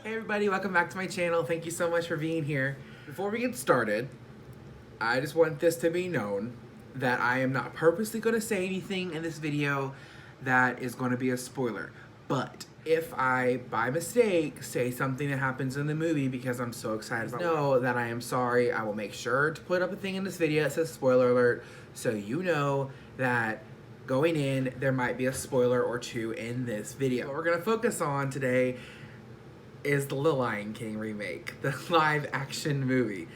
Hey everybody, welcome back to my channel. Thank you so much for being here. Before we get started, I just want this to be known that I am not purposely going to say anything in this video that is going to be a spoiler. But if I, by mistake, say something that happens in the movie because I'm so excited about it, know that I am sorry. I will make sure to put up a thing in this video that says spoiler alert so you know that going in, there might be a spoiler or two in this video. What we're going to focus on today is the Lion King remake, the live action movie.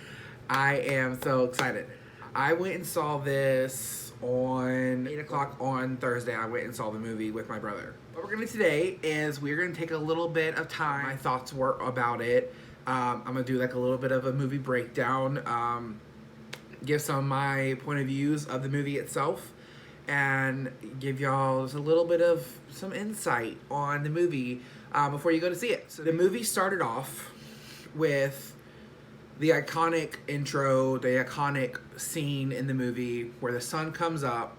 I am so excited. I went and saw this on 8 o'clock on Thursday. I went and saw the movie with my brother. What we're gonna do today is we're gonna take a little bit of time. My thoughts were about it. I'm gonna do like a little bit of a movie breakdown, give some of my point of views of the movie itself, and give y'all just a little bit of some insight on the movie before you go to see it. So the movie started off with the iconic intro, the iconic scene in the movie where the sun comes up,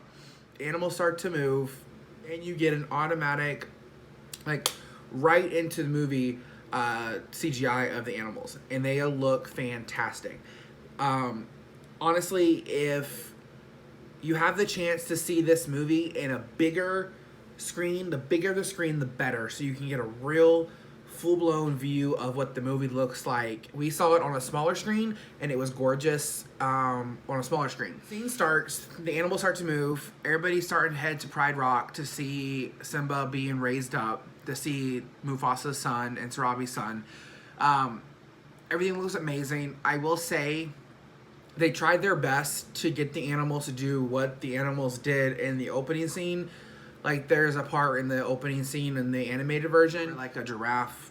animals start to move, and you get an automatic, like, right into the movie CGI of the animals, and they look fantastic. Honestly, if you have the chance to see this movie in a bigger screen, the bigger the screen, the better, so you can get a real full-blown view of what the movie looks like. We saw it on a smaller screen, and it was gorgeous on a smaller screen. Scene starts, the animals start to move, everybody's starting to head to Pride Rock to see Simba being raised up, to see Mufasa's son and Sarabi's son. Everything looks amazing. I will say, they tried their best to get the animals to do what the animals did in the opening scene. Like, there's a part in the opening scene in the animated version, like a giraffe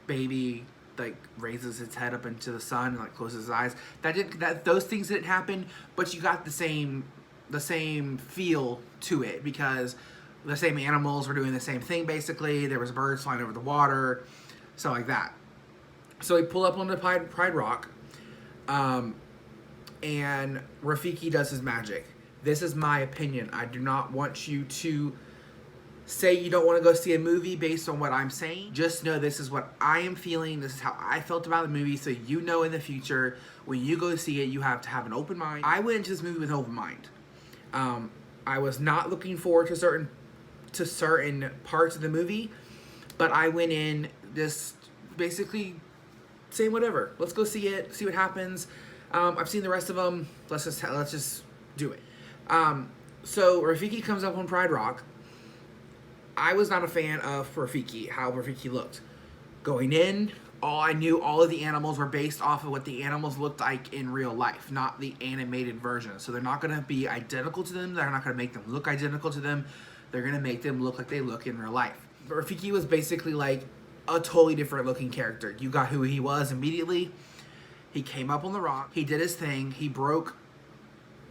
baby like raises its head up into the sun and like closes its eyes. Those things didn't happen, but you got the same feel to it because the same animals were doing the same thing basically. There was birds flying over the water, stuff like that. So we pull up onto Pride Rock, and Rafiki does his magic. This is my opinion. I do not want you to say you don't want to go see a movie based on what I'm saying. Just know this is what I am feeling. This is how I felt about the movie, so you know in the future when you go see it, you have to have an open mind. I went into this movie with an open mind. I was not looking forward to certain parts of the movie, but I went in just basically saying whatever. Let's go see it, see what happens. I've seen the rest of them. Let's just do it. So Rafiki comes up on Pride Rock. I was not a fan of Rafiki, how Rafiki looked. Going in, I knew all of the animals were based off of what the animals looked like in real life, not the animated version. So they're not going to be identical to them. They're not going to make them look identical to them. They're going to make them look like they look in real life. But Rafiki was basically like a totally different looking character. You got who he was immediately. He came up on the rock. He did his thing. He broke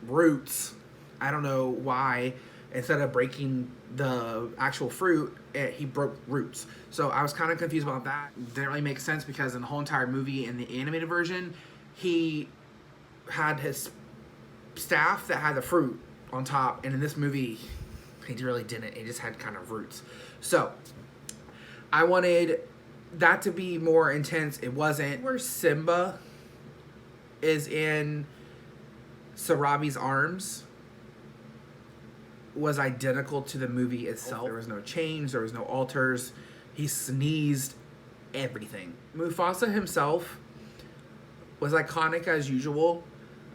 roots. I don't know why. Instead of breaking the actual fruit, he broke roots. So I was kind of confused about that. Didn't really make sense because in the whole entire movie, in the animated version, he had his staff that had the fruit on top. And in this movie, he really didn't. He just had kind of roots. So I wanted that to be more intense. It wasn't. Where Simba is in Sarabi's arms was identical to the movie itself. There was no change, there was no alters. He sneezed, everything. Mufasa himself was iconic as usual.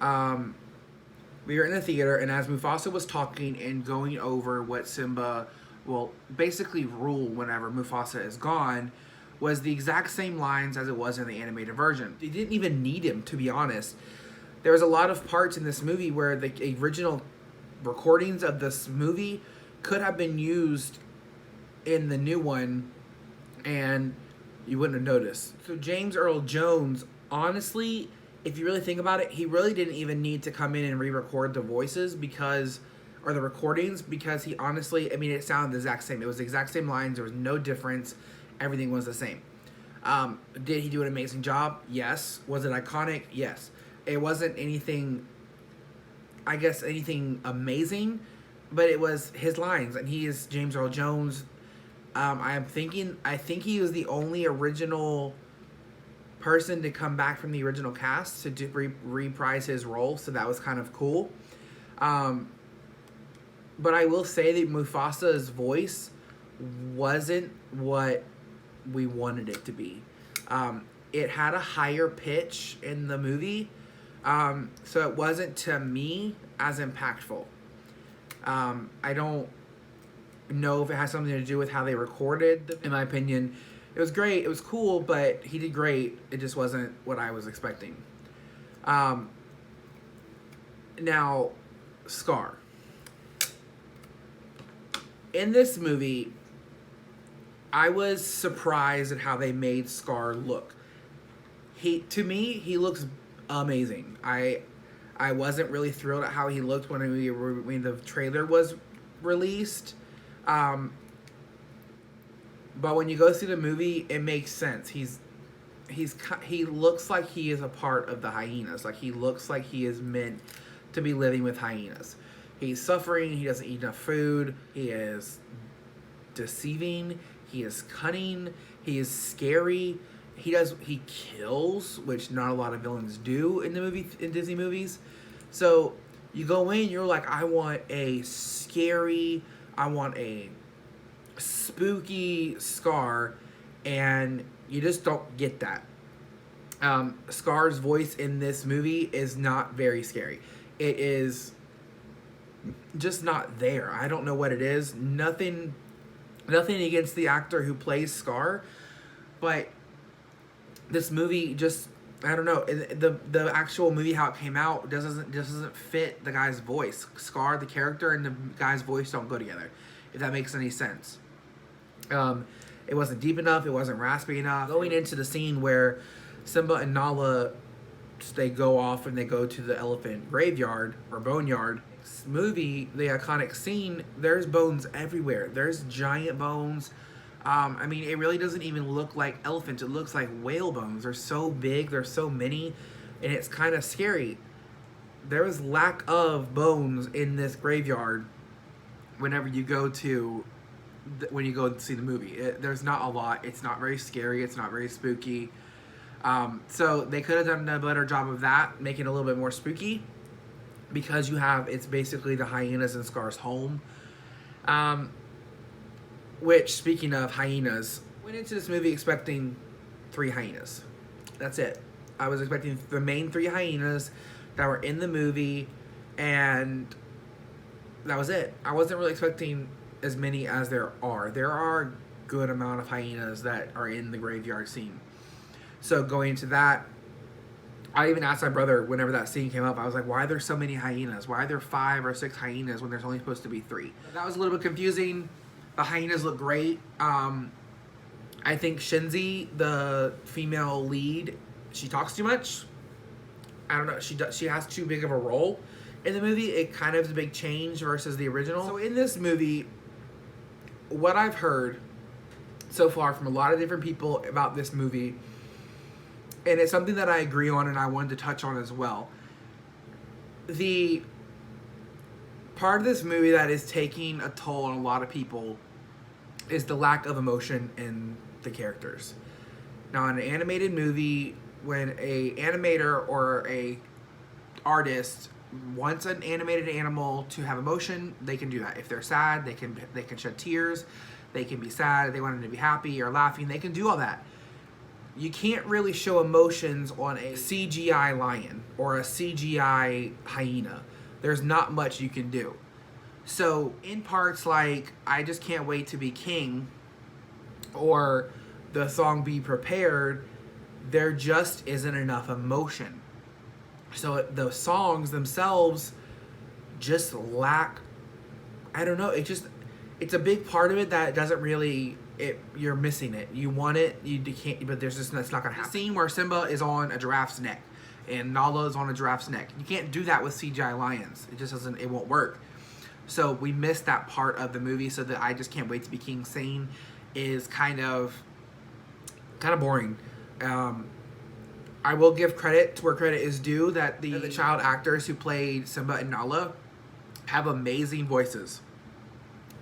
We were in the theater, and as Mufasa was talking and going over what Simba will basically rule whenever Mufasa is gone, was the exact same lines as it was in the animated version. They didn't even need him, to be honest. There was a lot of parts in this movie where the original recordings of this movie could have been used in the new one and you wouldn't have noticed. So James Earl Jones, honestly, if you really think about it, he really didn't even need to come in and re-record the voices or the recordings, because he honestly, I mean, it sounded the exact same. It was the exact same lines. There was no difference. Everything was the same. Did he do an amazing job? Yes. Was it iconic? Yes. It wasn't anything, I guess, anything amazing, but it was his lines, and he is James Earl Jones. I think he was the only original person to come back from the original cast to reprise his role, so that was kind of cool. But I will say that Mufasa's voice wasn't what we wanted it to be. It had a higher pitch in the movie, so it wasn't, to me, as impactful. I don't know if it has something to do with how they recorded. In my opinion, it was great, it was cool, but he did great. It just wasn't what I was expecting. Now, Scar. In this movie, I was surprised at how they made Scar look. To me, he looks amazing. I wasn't really thrilled at how he looked when the trailer was released. But when you go see the movie, it makes sense. He looks like he is a part of the hyenas. Like, he looks like he is meant to be living with hyenas. He's suffering. He doesn't eat enough food. He is deceiving. He is cunning. He is scary. He kills, which not a lot of villains do in Disney movies. So you go in, you're like, I want a scary, I want a spooky Scar, and you just don't get that. Scar's voice in this movie is not very scary. It is just not there. I don't know what it is. Nothing against the actor who plays Scar, but this movie just, I don't know. The actual movie, how it came out, doesn't fit the guy's voice. Scar, the character, and the guy's voice don't go together, if that makes any sense. It wasn't deep enough. It wasn't raspy enough. Going into the scene where Simba and Nala, they go off and they go to the elephant graveyard or boneyard. This movie, the iconic scene, there's bones everywhere. There's giant bones. I mean, it really doesn't even look like elephants. It looks like whale bones. They're so big. There's so many, and it's kind of scary. There was lack of bones in this graveyard. Whenever you go to, when you go to see the movie, there's not a lot. It's not very scary. It's not very spooky. So they could have done a better job of that, making it a little bit more spooky, because it's basically the hyenas in Scar's home. Which, speaking of hyenas, went into this movie expecting 3 hyenas. That's it. I was expecting the main 3 hyenas that were in the movie, and that was it. I wasn't really expecting as many as there are. There are a good amount of hyenas that are in the graveyard scene. So going into that, I even asked my brother whenever that scene came up, I was like, why are there so many hyenas? Why are there 5 or 6 hyenas when there's only supposed to be 3? That was a little bit confusing. The hyenas look great. I think Shinzi, the female lead, she talks too much. I don't know. She has too big of a role in the movie. It kind of is a big change versus the original. So in this movie, what I've heard so far from a lot of different people about this movie, and it's something that I agree on and I wanted to touch on as well. The part of this movie that is taking a toll on a lot of people is the lack of emotion in the characters. Now, in an animated movie, when a animator or a artist wants an animated animal to have emotion, they can do that. If they're sad, they can shed tears. They can be sad. If they want them to be happy or laughing, they can do all that. You can't really show emotions on a CGI lion or a CGI hyena. There's not much you can do. So in parts like I Just Can't Wait to Be King or the song Be Prepared, there just isn't enough emotion. So the songs themselves just lack, I don't know, it's a big part of it that doesn't really, you're missing it. You want it, you can't, but that's not gonna happen. The scene where Simba is on a giraffe's neck and Nala is on a giraffe's neck. You can't do that with CGI lions. It just doesn't, it won't work. So we missed that part of the movie, so that I Just Can't Wait to Be King scene is kind of boring. I will give credit to where credit is due, that the child actors who played Simba and Nala, have amazing voices.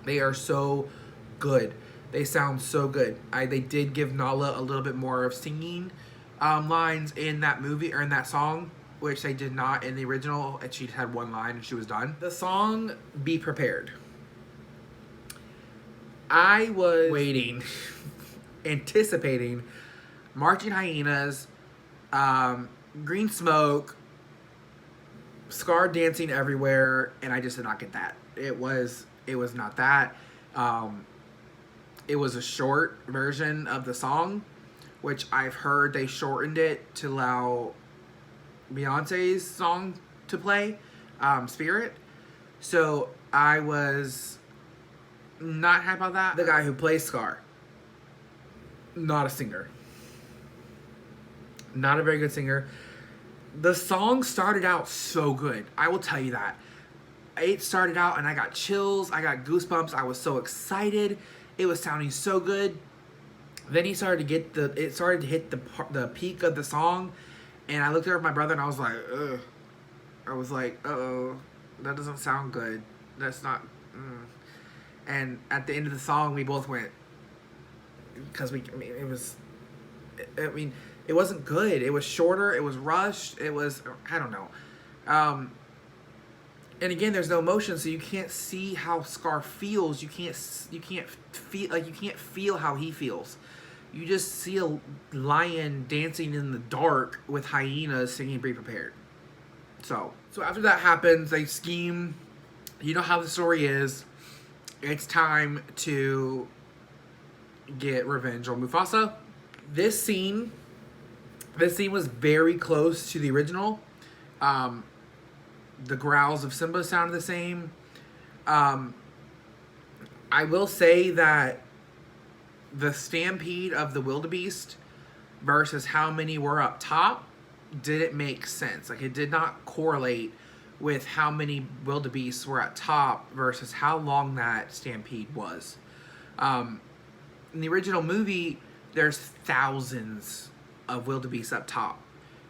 They are so good. They sound so good. They did give Nala a little bit more of singing lines in that movie or in that song, which they did not in the original. And she had one line and she was done. The song "Be Prepared." I was waiting, anticipating marching hyenas, green smoke, Scar dancing everywhere, and I just did not get that. It was not that. It was a short version of the song, which I've heard they shortened it to allow Beyonce's song to play, Spirit. So I was not happy about that. The guy who plays Scar, not a singer. Not a very good singer. The song started out so good. I will tell you that. It started out and I got chills. I got goosebumps. I was so excited. It was sounding so good. Then it started to hit the peak of the song, and I looked over at my brother and I was like, ugh. I was like, uh-oh, that doesn't sound good. That's not. And at the end of the song, we both went, because it wasn't good. It was shorter. It was rushed. It was, I don't know. And again, there's no emotion, so you can't see how Scar feels. You can't feel how he feels. You just see a lion dancing in the dark with hyenas singing "Be Prepared." So after that happens, they scheme. You know how the story is. It's time to get revenge on Mufasa. This scene was very close to the original. The growls of Simba sounded the same. I will say that the stampede of the wildebeest versus how many were up top didn't make sense. Like, it did not correlate with how many wildebeests were at top versus how long that stampede was. In the original movie, there's thousands of wildebeest up top,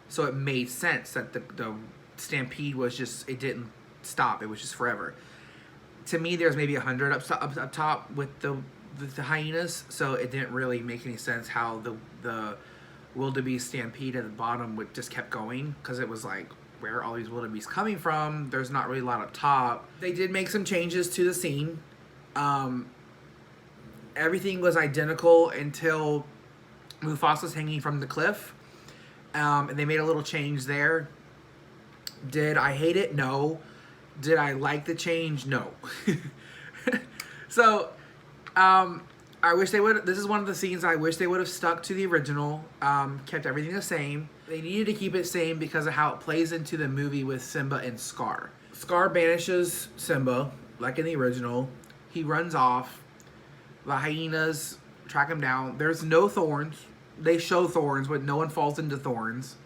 so it made sense that the stampede was just, it didn't stop, it was just forever. To me, there's maybe 100 up top with the hyenas, so it didn't really make any sense how the wildebeest stampede at the bottom would just kept going, because it was like, where are all these wildebeest coming from? There's not really a lot up top. They did make some changes to the scene. Everything was identical until Mufasa's hanging from the cliff. And they made a little change there. Did I hate it? No. Did I like the change? No. So, I wish they would. This is one of the scenes I wish they would have stuck to the original, kept everything the same. They needed to keep it same because of how it plays into the movie with Simba and Scar. Scar banishes Simba, like in the original. He runs off. The hyenas track him down. There's no thorns. They show thorns, but no one falls into thorns,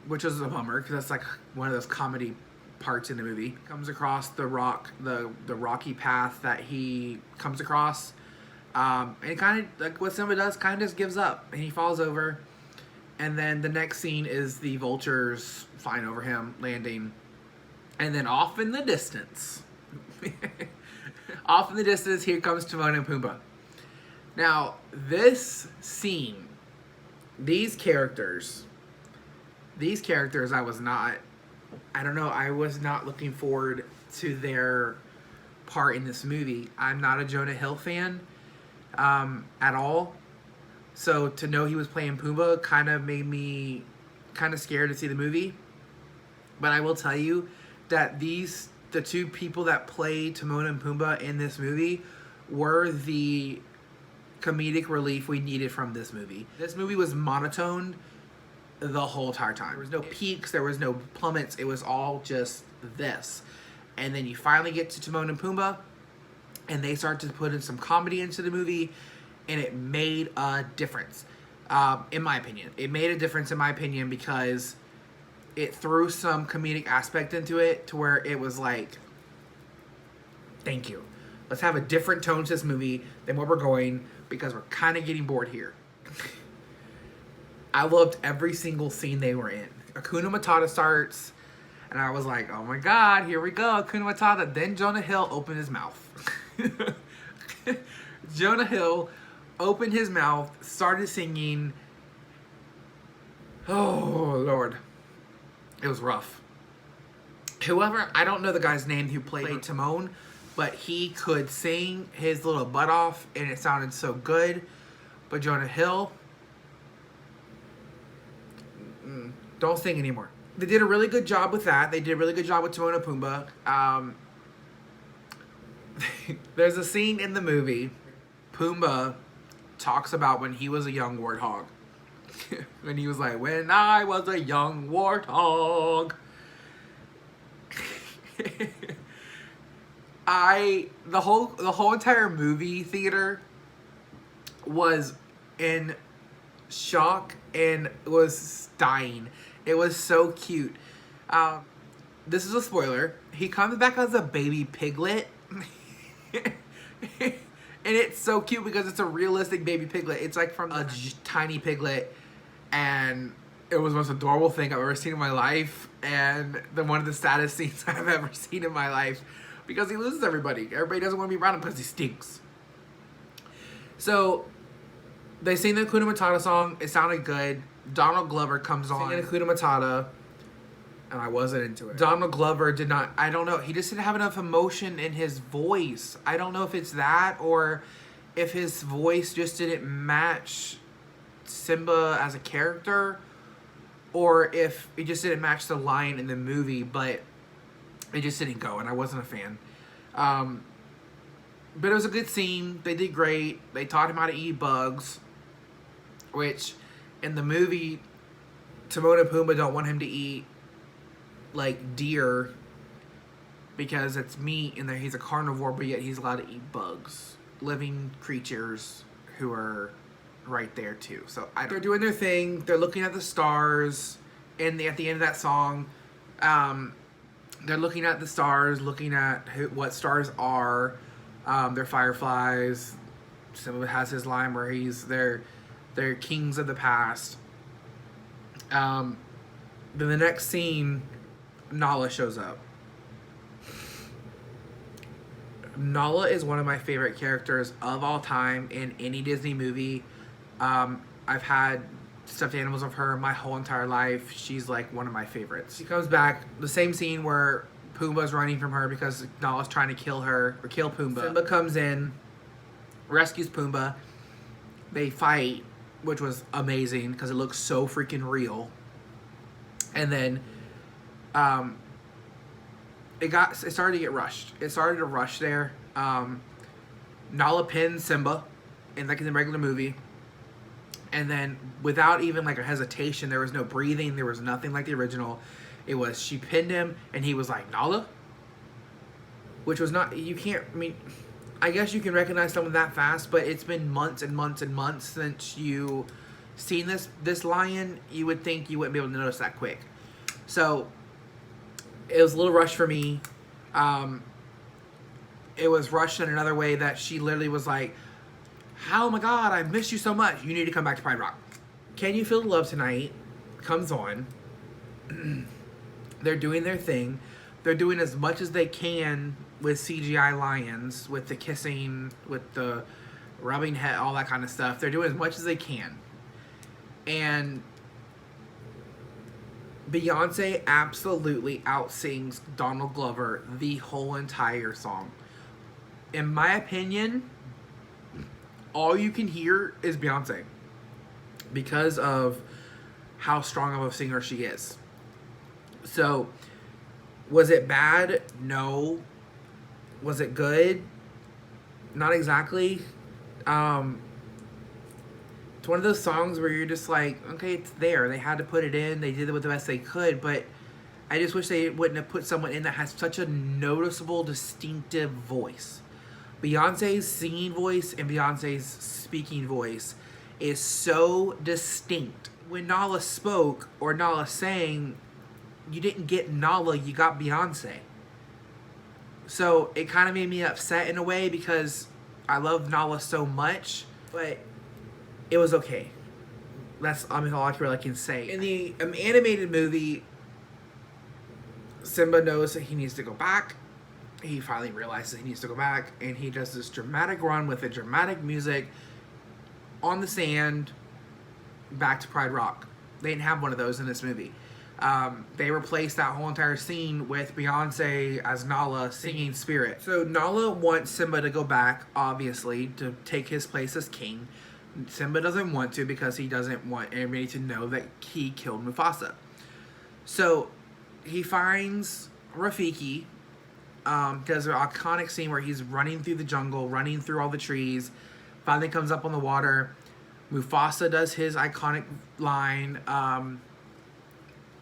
which is a bummer because that's like one of those comedy parts in the movie. Comes across the rocky path that he comes across, and kind of like what Simba does, kind of just gives up and he falls over. And then the next scene is the vultures flying over him, landing, and then off in the distance, here comes Timon and Pumbaa. Now, this scene, these characters, I was not looking forward to their part in this movie. I'm not a Jonah Hill fan at all. So to know he was playing Pumbaa kind of made me kind of scared to see the movie. But I will tell you that the two people that play Timon and Pumbaa in this movie were the comedic relief we needed from this movie. This movie was monotone the whole entire time. There was no peaks, there was no plummets, it was all just this. And then you finally get to Timon and Pumbaa, and they start to put in some comedy into the movie, and it made a difference, in my opinion. It made a difference, in my opinion, because it threw some comedic aspect into it to where it was like, thank you. Let's have a different tone to this movie than where we're going, because we're kind of getting bored here. I loved every single scene they were in. Hakuna Matata starts, And I was like, oh my God, here we go, Hakuna Matata. Then Jonah Hill opened his mouth. Jonah Hill opened his mouth, started singing. Oh, Lord. It was rough. Whoever, I don't know the guy's name who played Timon, but he could sing his little butt off, and it sounded so good. But Jonah Hill, don't sing anymore. They did a really good job with that. They did a really good job with Timon and Pumbaa. There's a scene in the movie, Pumbaa talks about when he was a young warthog. When he was like, when I was a young warthog. The whole entire movie theater was in shock and was dying. It was so cute. This is a spoiler. He comes back as a baby piglet. And it's so cute because it's a realistic baby piglet. It's like from a tiny piglet, and it was the most adorable thing I've ever seen in my life, and one of the saddest scenes I've ever seen in my life, because he loses everybody. Everybody doesn't want to be around him because he stinks. So they sing the Hakuna Matata song. It sounded good. Donald Glover comes on singing Hakuna Matata, and I wasn't into it. Donald Glover did not, I don't know, he just didn't have enough emotion in his voice. I don't know if it's that, or if his voice just didn't match Simba as a character, or if it just didn't match the lion in the movie, but it just didn't go, and I wasn't a fan. But it was a good scene. They did great. They taught him how to eat bugs, which in the movie, Timon and Pumbaa don't want him to eat like deer because it's meat, and he's a carnivore, but yet he's allowed to eat bugs, living creatures who are right there too. So they're doing their thing. They're looking at the stars, and at the end of that song, they're looking at the stars, looking at what stars are. They're fireflies. Simba has his line where they're kings of the past. Then the next scene, Nala shows up. Nala is one of my favorite characters of all time in any Disney movie. I've had stuffed animals of her my whole entire life. She's like one of my favorites. She comes back, the same scene where Pumbaa's running from her because Nala's trying to kill her, or kill Pumbaa. Simba comes in, rescues Pumbaa. They fight, which was amazing because it looks so freaking real. And then it started to get rushed. It started to rush there. Nala pinned Simba in the regular movie. And then without even like a hesitation, there was no breathing, there was nothing like the original. It was, she pinned him and he was like, Nala? Which was not, you can't, I mean, I guess you can recognize someone that fast, but it's been months and months and months since you seen this lion. You would think you wouldn't be able to notice that quick. So it was a little rushed for me. It was rushed in another way that she literally was like, oh my God, I missed you so much. You need to come back to Pride Rock. Can You Feel the Love Tonight comes on. They're doing their thing. They're doing as much as they can with CGI lions, with the kissing, with the rubbing head, all that kind of stuff. They're doing as much as they can. And Beyonce absolutely outsings Donald Glover the whole entire song. In my opinion, all you can hear is Beyonce because of how strong of a singer she is. So, was it bad? No. Was it good? Not exactly. It's one of those songs where you're just like, okay, it's there. They had to put it in. They did it with the best they could, but I just wish they wouldn't have put someone in that has such a noticeable, distinctive voice. Beyonce's singing voice and Beyonce's speaking voice is so distinct. When Nala spoke or Nala sang, you didn't get Nala, you got Beyonce. So it kind of made me upset in a way because I love Nala so much, but it was okay. That's all I can really can say. In the animated movie, Simba knows that he needs to go back. He finally realizes he needs to go back, and he does this dramatic run with the dramatic music on the sand back to Pride Rock. They didn't have one of those in this movie. They replaced that whole entire scene with Beyonce as Nala singing Spirit. So Nala wants Simba to go back, obviously, to take his place as king. Simba doesn't want to because he doesn't want everybody to know that he killed Mufasa. So he finds Rafiki, does an iconic scene where he's running through the jungle, running through all the trees, finally comes up on the water. Mufasa does his iconic line,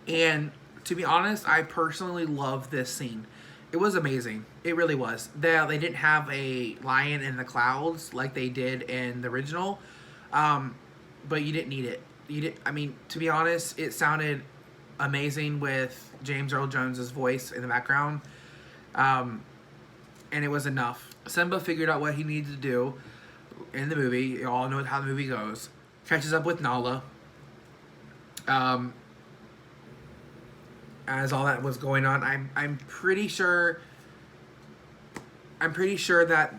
and to be honest, I personally love this scene. It was amazing. It really was. They didn't have a lion in the clouds like they did in the original, but you didn't need it. I mean, to be honest, it sounded amazing with James Earl Jones's voice in the background, and it was enough. Simba figured out what he needed to do in the movie. You all know how the movie goes. Catches up with Nala. As all that was going on, I'm pretty sure that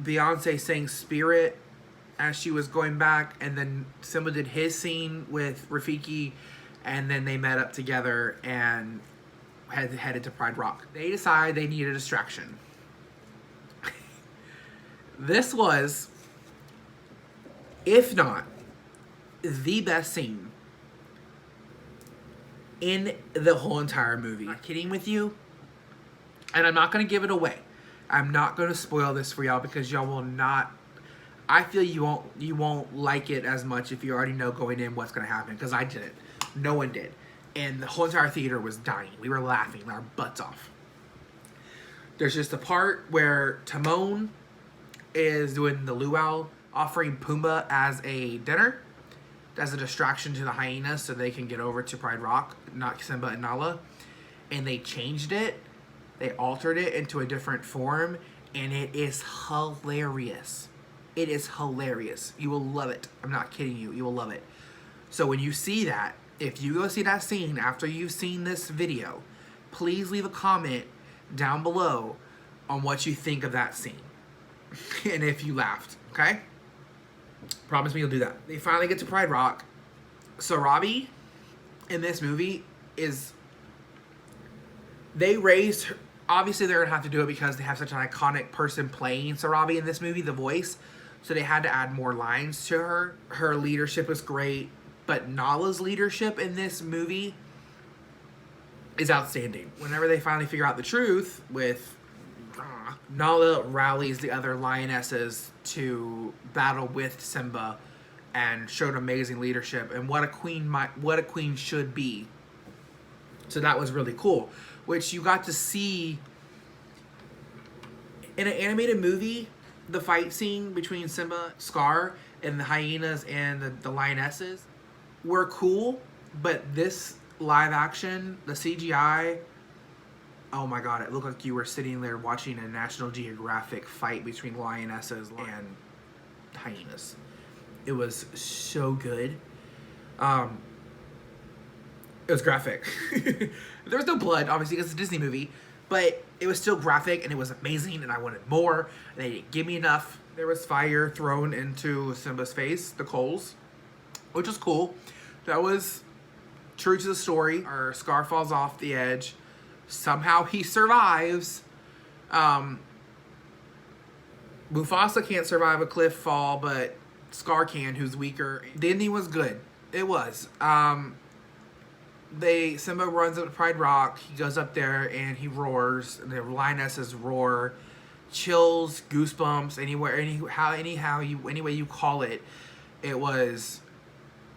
Beyonce sang Spirit as she was going back, and then Simba did his scene with Rafiki, and then they met up together and headed to Pride Rock. They decided they needed a distraction. This was, if not the best scene in the whole entire movie. I'm not kidding with you. And I'm not going to give it away. I'm not going to spoil this for y'all because y'all will not... I feel you won't like it as much if you already know going in what's going to happen, because I didn't. No one did. And the whole entire theater was dying. We were laughing our butts off. There's just a part where Timon is doing the luau, offering Pumbaa as a dinner, as a distraction to the hyenas so they can get over to Pride Rock, not Simba and Nala. And they changed it. They altered it into a different form, and it is hilarious. It is hilarious. You will love it. I'm not kidding you. You will love it. So when you see that, if you go see that scene after you've seen this video, please leave a comment down below on what you think of that scene. And if you laughed, okay? Promise me you'll do that. They finally get to Pride Rock. Sarabi in this movie is... They raised her... Obviously, they're going to have to do it because they have such an iconic person playing Sarabi in this movie, the voice. So they had to add more lines to her. Her leadership was great. But Nala's leadership in this movie is outstanding. Whenever they finally figure out the truth with... Nala rallies the other lionesses to battle with Simba and showed amazing leadership and what a queen should be. So that was really cool, which you got to see in an animated movie. The fight scene between Simba, Scar, and the hyenas and the lionesses were cool, but this live action, the CGI, oh my god, it looked like you were sitting there watching a National Geographic fight between lionesses and hyenas. It was so good. It was graphic. There was no blood, obviously, because it's a Disney movie, but it was still graphic, and it was amazing, and I wanted more, and they didn't give me enough. There was fire thrown into Simba's face, the coals, which was cool. That was true to the story. Our Scar falls off the edge. Somehow he survives. Mufasa can't survive a cliff fall, but Scar can, who's weaker. The ending was good. It was. Simba runs up to Pride Rock. He goes up there and he roars. The lionesses roar, chills, goosebumps, any way you call it. It was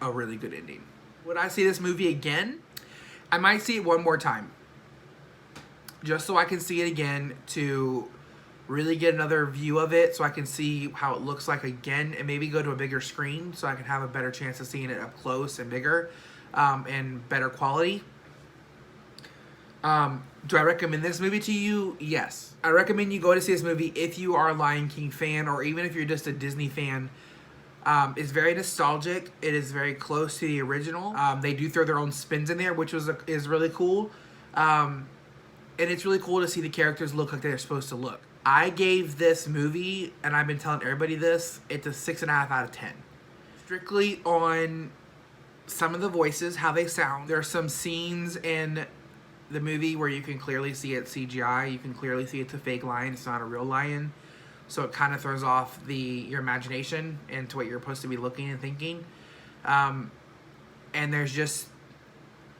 a really good ending. Would I see this movie again? I might see it one more time, just so I can see it again to really get another view of it, so I can see how it looks like again, and maybe go to a bigger screen so I can have a better chance of seeing it up close and bigger, and better quality. Do I recommend this movie to you? Yes. I recommend you go to see this movie if you are a Lion King fan, or even if you're just a Disney fan. It's very nostalgic. It is very close to the original. They do throw their own spins in there, which is really cool. And it's really cool to see the characters look like they're supposed to look. I gave this movie, and I've been telling everybody this, it's a 6.5 out of 10. Strictly on some of the voices, how they sound. There are some scenes in the movie where you can clearly see it's CGI. You can clearly see it's a fake lion. It's not a real lion. So it kind of throws off your imagination into what you're supposed to be looking and thinking. And there's just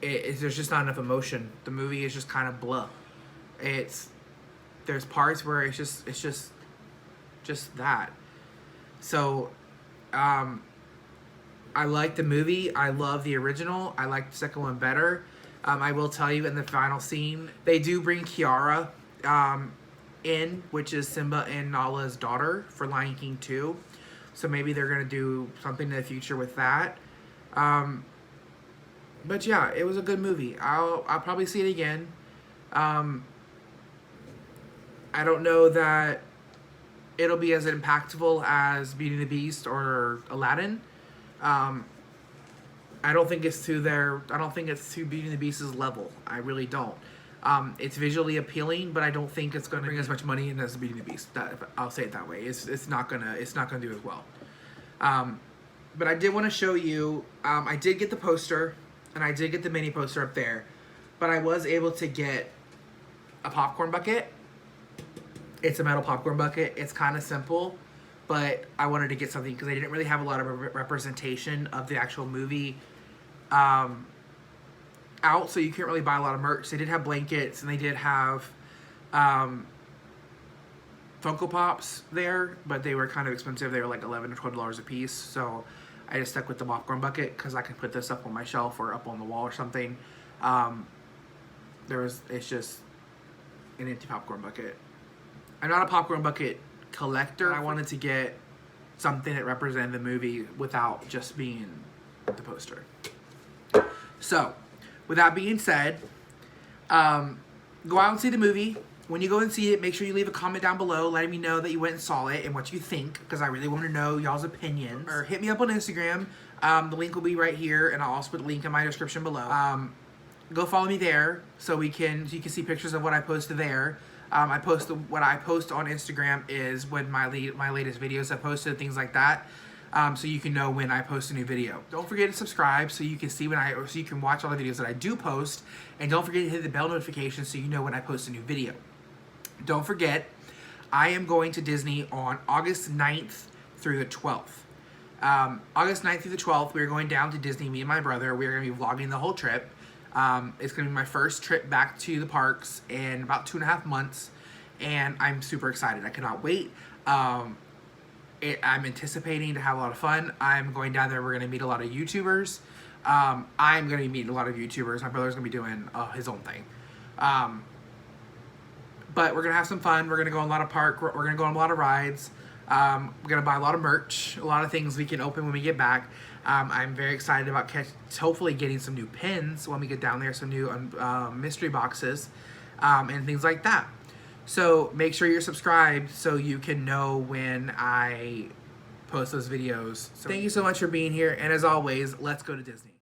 not enough emotion. The movie is just kind of blah. There's parts where it's just that. So, I like the movie. I love the original. I like the second one better. I will tell you in the final scene, they do bring Kiara in, which is Simba and Nala's daughter for Lion King 2. So maybe they're going to do something in the future with that. But yeah, it was a good movie. I'll probably see it again. I don't know that it'll be as impactful as Beauty and the Beast or Aladdin. I don't think it's to Beauty and the Beast's level. I really don't. It's visually appealing, but I don't think it's going to bring as much money in as Beauty and the Beast. I'll say it that way. It's not gonna do as well. But I did want to show you. I did get the poster, and I did get the mini poster up there, but I was able to get a popcorn bucket. It's a metal popcorn bucket. It's kind of simple, but I wanted to get something because they didn't really have a lot of representation of the actual movie out, so you can't really buy a lot of merch. They did have blankets, and they did have Funko Pops there, but they were kind of expensive. They were like $11 to $12 a piece, so I just stuck with the popcorn bucket because I can put this up on my shelf or up on the wall or something. It's just an empty popcorn bucket. I'm not a popcorn bucket collector. I wanted to get something that represented the movie without just being the poster. So, with that being said, go out and see the movie. When you go and see it, make sure you leave a comment down below letting me know that you went and saw it and what you think, because I really want to know y'all's opinions. Or hit me up on Instagram. The link will be right here, and I'll also put a link in my description below. Go follow me there so you can see pictures of what I posted there. What I post on Instagram is when my latest videos I posted, things like that. So you can know when I post a new video. Don't forget to subscribe so you can see so you can watch all the videos that I do post, and don't forget to hit the bell notification so you know when I post a new video. Don't forget, I am going to Disney on August 9th through the 12th. August 9th through the 12th, we're going down to Disney, me and my brother. We're going to be vlogging the whole trip. It's going to be my first trip back to the parks in about 2.5 months, and I'm super excited. I cannot wait. I'm anticipating to have a lot of fun. I'm going down there. We're going to meet a lot of YouTubers. I'm going to be meeting a lot of YouTubers. My brother's going to be doing his own thing. But we're going to have some fun. We're going to go on a lot of we're going to go on a lot of rides. We're going to buy a lot of merch, a lot of things we can open when we get back. I'm very excited about hopefully getting some new pins when we get down there, some new mystery boxes, and things like that. So make sure you're subscribed so you can know when I post those videos. So thank you so much for being here, and as always, let's go to Disney.